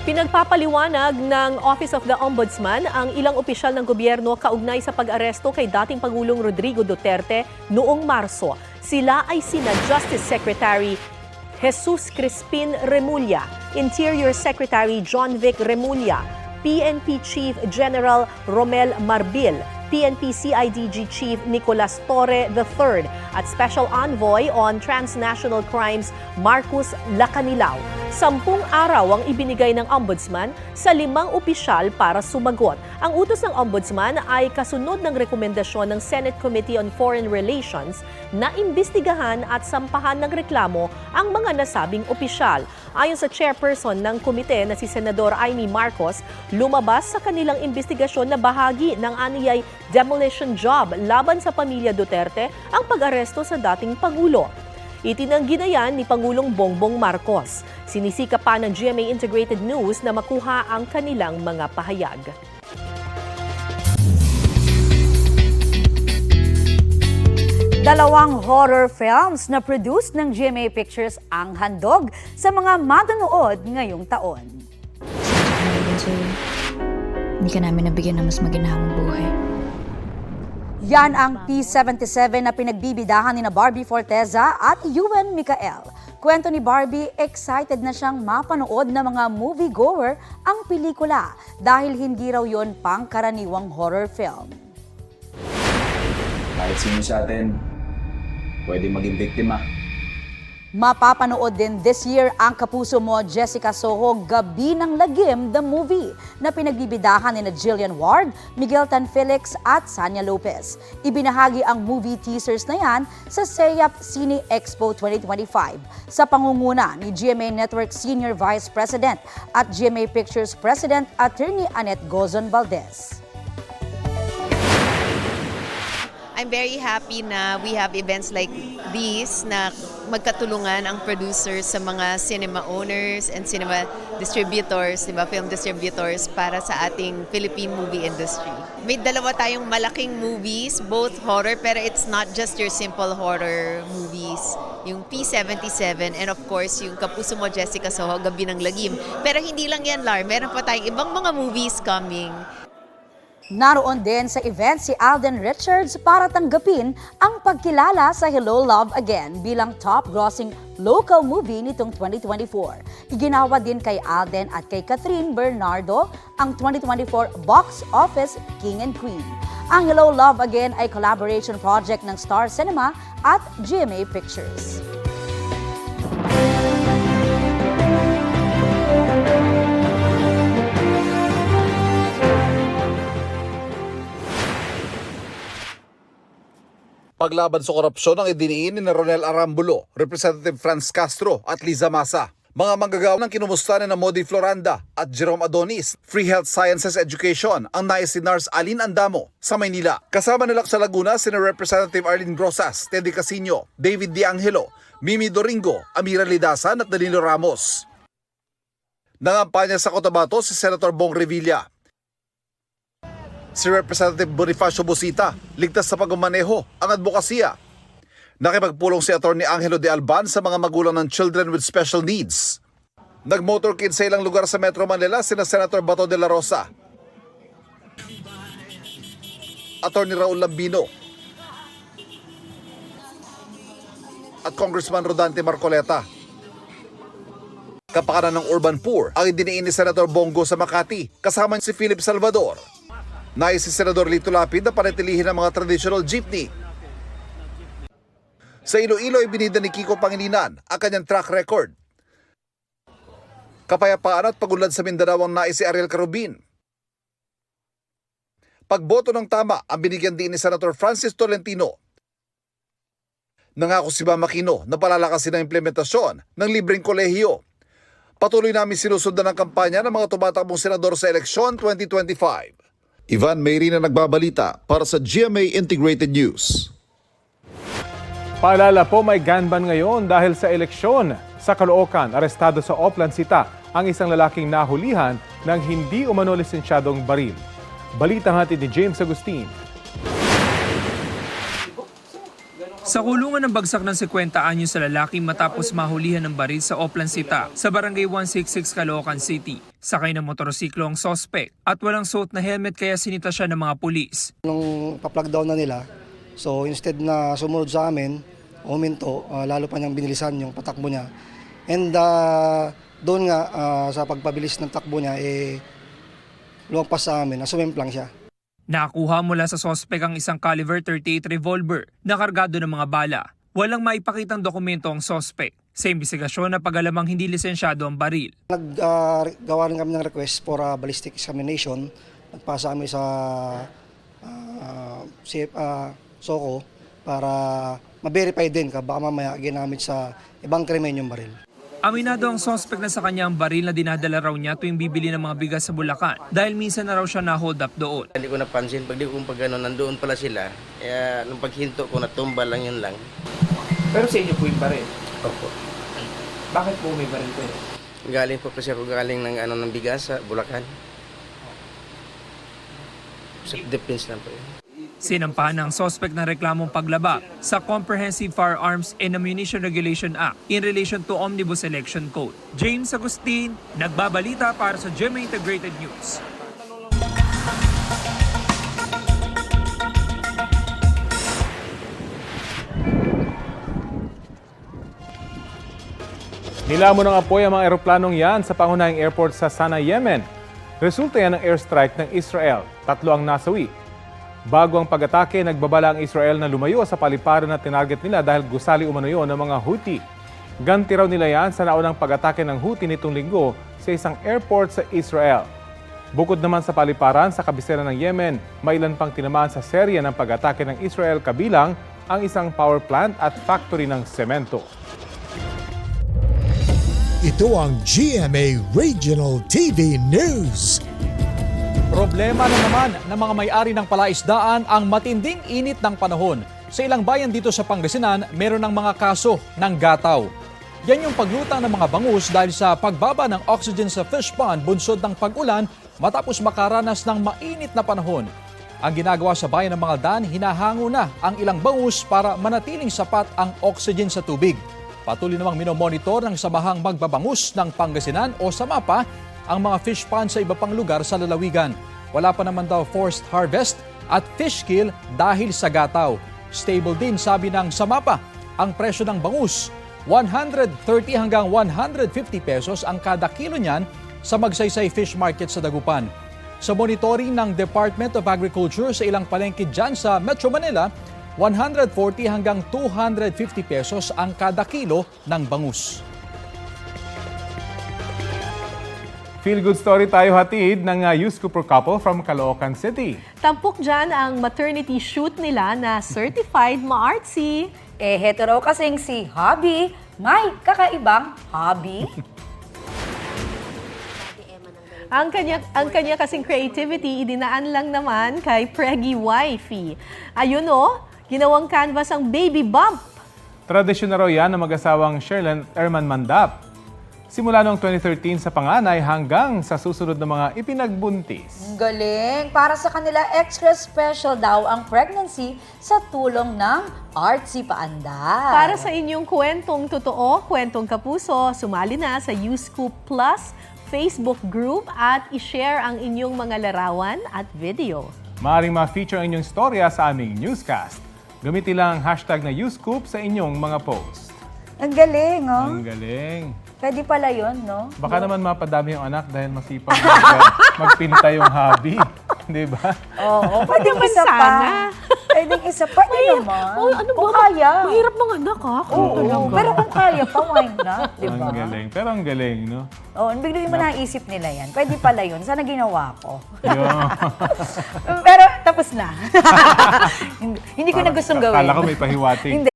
Pinagpapaliwanag ng Office of the Ombudsman ang ilang opisyal ng gobyerno kaugnay sa pag-aresto kay dating Pangulong Rodrigo Duterte noong Marso. Sila ay sina Justice Secretary Jesus Crispin Remulla, Interior Secretary John Vic Remulla, PNP Chief General Romel Marbil, PNP CIDG Chief Nicolas Torre III at Special Envoy on Transnational Crimes Marcus Lacanilao. 10 araw ang ibinigay ng Ombudsman sa 5 opisyal para sumagot. Ang utos ng Ombudsman ay kasunod ng rekomendasyon ng Senate Committee on Foreign Relations na imbestigahan at sampahan ng reklamo ang mga nasabing opisyal. Ayon sa chairperson ng komite na si Senador Amy Marcos, lumabas sa kanilang imbestigasyon na bahagi ng aniyay demolition job laban sa pamilya Duterte ang pag-aresto sa dating Pangulo. Itinanggi na yan ni Pangulong Bongbong Marcos. Sinisika pa ng GMA Integrated News na makuha ang kanilang mga pahayag. Dalawang horror films na produced ng GMA Pictures ang handog sa mga manonood ngayong taon. Hindi ka namin nabigyan ng mas maginhawang buhay. Yan ang P77 na pinagbibidahan ni Barbie Forteza at Ewan Micael. Kwento ni Barbie, excited na siyang mapanood ng mga moviegoer ang pelikula dahil hindi raw yon pangkaraniwang horror film. Kahit sino sa atin, pwede maging biktima. Mapapanood din this year ang Kapuso Mo, Jessica Soho, Gabi ng Lagim, the movie, na pinagbibidahan ni Jillian Ward, Miguel Tanfelix at Sanya Lopez. Ibinahagi ang movie teasers na yan sa SEAP Cine Expo 2025 sa pangunguna ni GMA Network Senior Vice President at GMA Pictures President Attorney Annette Gozon Valdez. I'm very happy na we have events like these na magkatulungan ang producers sa mga cinema owners and cinema distributors, diba, film distributors para sa ating Philippine movie industry. May dalawa tayong malaking movies, both horror, pero it's not just your simple horror movies. Yung P77 and of course yung Kapuso Mo, Jessica Soho, Gabi ng Lagim. Pero hindi lang yan, Lar. Meron pa tayong ibang mga movies coming. Naroon din sa event si Alden Richards para tanggapin ang pagkilala sa Hello Love Again bilang top-grossing local movie nitong 2024. Iginawa din kay Alden at kay Catherine Bernardo ang 2024 Box Office King and Queen. Ang Hello Love Again ay collaboration project ng Star Cinema at GMA Pictures. Paglaban sa korupsyon ang idiniin ni Ronel Arambulo, Representative Franz Castro at Liza Masa. Mga manggagawa ng kinumusta ni Modi Floranda at Jerome Adonis, Free Health Sciences Education ang nais si Nars Alin Andamo sa Maynila. Kasama nila sa Laguna si Representative Arlene Grosas, Teddy Casino, David De Angelo, Mimi Doringo, Amira Lidasan at Danilo Ramos. Nangampanya sa Cotabato si Senator Bong Revilla. Si Representative Bonifacio Busita, ligtas sa pagmamaneho ang advokasya. Nakipagpulong si Atty. Angelo de Alban sa mga magulang ng children with special needs. Nag-motorcade sa ilang lugar sa Metro Manila sina Senator Bato de la Rosa, Atty. Raul Lambino at Congressman Rodante Marcoleta. Kapakanan ng urban poor ang idiniin ni Senator Bongo sa Makati kasama si Philip Salvador. Nais si Senador Lito Lapid na panatilihin ang mga traditional jeepney. Sa Iloilo ay binida ni Kiko Pangilinan ang kanyang track record. Kapayapaan at pagunlad sa Mindanao ang nais si Ariel Carubin. Pagboto ng tama ang binigyan din ni Senator Francis Tolentino. Nangako si Mama Aquino na palalakasin ang implementasyon ng libreng kolehiyo. Patuloy namin sinusundan ang kampanya ng mga tumatakbong senador sa eleksyon 2025. Ivan Mayri na nagbabalita para sa GMA Integrated News. Paalala po, may gun ban ngayon dahil sa eleksyon. Sa Caloocan, arestado sa Oplan Cita ang isang lalaking nahulihan ng hindi umano lisensyadong baril. Balita hatid ni James Agustin. Sa kulungan ng bagsak ng 50 anyo sa lalaki matapos mahulihan ng baril sa Oplancita sa Barangay 166 Caloocan City. Sakay ng motorsiklo ang sospek at walang suot na helmet kaya sinita siya ng mga pulis. Nung pa-plug down na nila, so instead na sumunod sa amin, uminto, lalo pa niyang binilisan yung patakbo niya. And doon nga sa pagpabilis ng takbo niya, lumagpas sa amin, sumemplang siya. Nakuha mula sa sospek ang isang caliber 38 revolver na kargado ng mga bala. Walang maipakitang dokumento ang sospek. Sa imbestigasyon na pag-alamang hindi lisensyado ang baril. Naggawa rin kami ng request for ballistic examination. Nagpasa kami sa SOCO para ma-verify din ka baka mamaya ginamit sa ibang krimen yung baril. Aminado ang sospek na sa kanya ang baril na dinadala raw niya tuwing bibili ng mga bigas sa Bulacan dahil minsan na raw siya na-hold up doon. Hindi ko napansin, pag di ko nandoon pala sila, kaya nung paghinto ko natumba lang yun lang. Pero sa inyo po yung baril? Opo. Bakit po may baril po? Galing po kasi ako galing ng bigas sa Bulacan. Self-defense lang po yun. Sinampahan ng sospek ng reklamong paglaba sa Comprehensive Firearms and Ammunition Regulation Act in relation to Omnibus Election Code. James Agustin, nagbabalita para sa GMA Integrated News. Nilamon ng apoy ang mga eroplanong yan sa pangunahing airport sa Sana, Yemen. Resulta yan ng airstrike ng Israel. 3 ang nasawi. Bago ang pag-atake, nagbabala ang Israel na lumayo sa paliparan na tinarget nila dahil gusali umano yun ng mga Houthi. Ganti raw nila yan sa naunang pag-atake ng Houthi nitong linggo sa isang airport sa Israel. Bukod naman sa paliparan sa kabisera ng Yemen, may ilan pang tinamaan sa serya ng pag-atake ng Israel kabilang ang isang power plant at factory ng semento. Ito ang GMA Regional TV News. Problema na naman ng mga may-ari ng palaisdaan ang matinding init ng panahon. Sa ilang bayan dito sa Pangasinan, meron ng mga kaso ng gataw. Yan yung paglutang ng mga bangus dahil sa pagbaba ng oxygen sa fish pond bunsod ng pag-ulan matapos makaranas ng mainit na panahon. Ang ginagawa sa bayan ng Mangaldan, hinahango na ang ilang bangus para manatiling sapat ang oxygen sa tubig. Patuloy namang minomonitor ng Samahang Magbabangus ng Pangasinan o SAMAPA ang mga fish pond sa iba pang lugar sa lalawigan. Wala pa naman daw forced harvest at fish kill dahil sa gataw. Stable din, sabi ng SAMAPA, ang presyo ng bangus. 130 hanggang 150 pesos ang kada kilo niyan sa Magsaysay Fish Market sa Dagupan. Sa monitoring ng Department of Agriculture sa ilang palengke dyan sa Metro Manila, 140 hanggang 250 pesos ang kada kilo ng bangus. Feel-good story tayo hatid ng Youth Cooper couple from Caloocan City. Tampok dyan ang maternity shoot nila na certified ma-artsy. Heto raw kasing si Hobby, may kakaibang hobby. Ang kanya kasing creativity, idinaan lang naman kay Preggy Wifey. Ayun ginawang canvas ang baby bump. Tradisyon na raw yan ng mag-asawang Sherlyn at Erman Mandap. Simula noong 2013 sa panganay hanggang sa susunod na mga ipinagbuntis. Ang galing! Para sa kanila, extra special daw ang pregnancy sa tulong ng artsy paandar. Para sa inyong kwentong totoo, kwentong kapuso, sumali na sa YouScoop Plus Facebook group at i-share ang inyong mga larawan at video. Maaaring ma-feature ang inyong storya sa aming newscast. Gamitin lang ang hashtag na YouScoop sa inyong mga post. Ang galing, Ang galing. Pwede pala yun, no? Baka naman mapadami yung anak dahil masipag magpinta yung hobby. Di ba? Oo, pwede isa pa. Pwedeng isa pa, naman. Ano kung ba? kaya. Mahirap mga anak, ha? Oo, pero kung kaya pa, why not? Di ba? Ang galing. Pero ang galing, no? Oo, bigluin mo na isip nila yan. Pwede pala yun. Sana ginawa ko. Yun. Pero tapos na. Hindi ko na gustong gawin. Kala ko may pahiwatig. Hindi.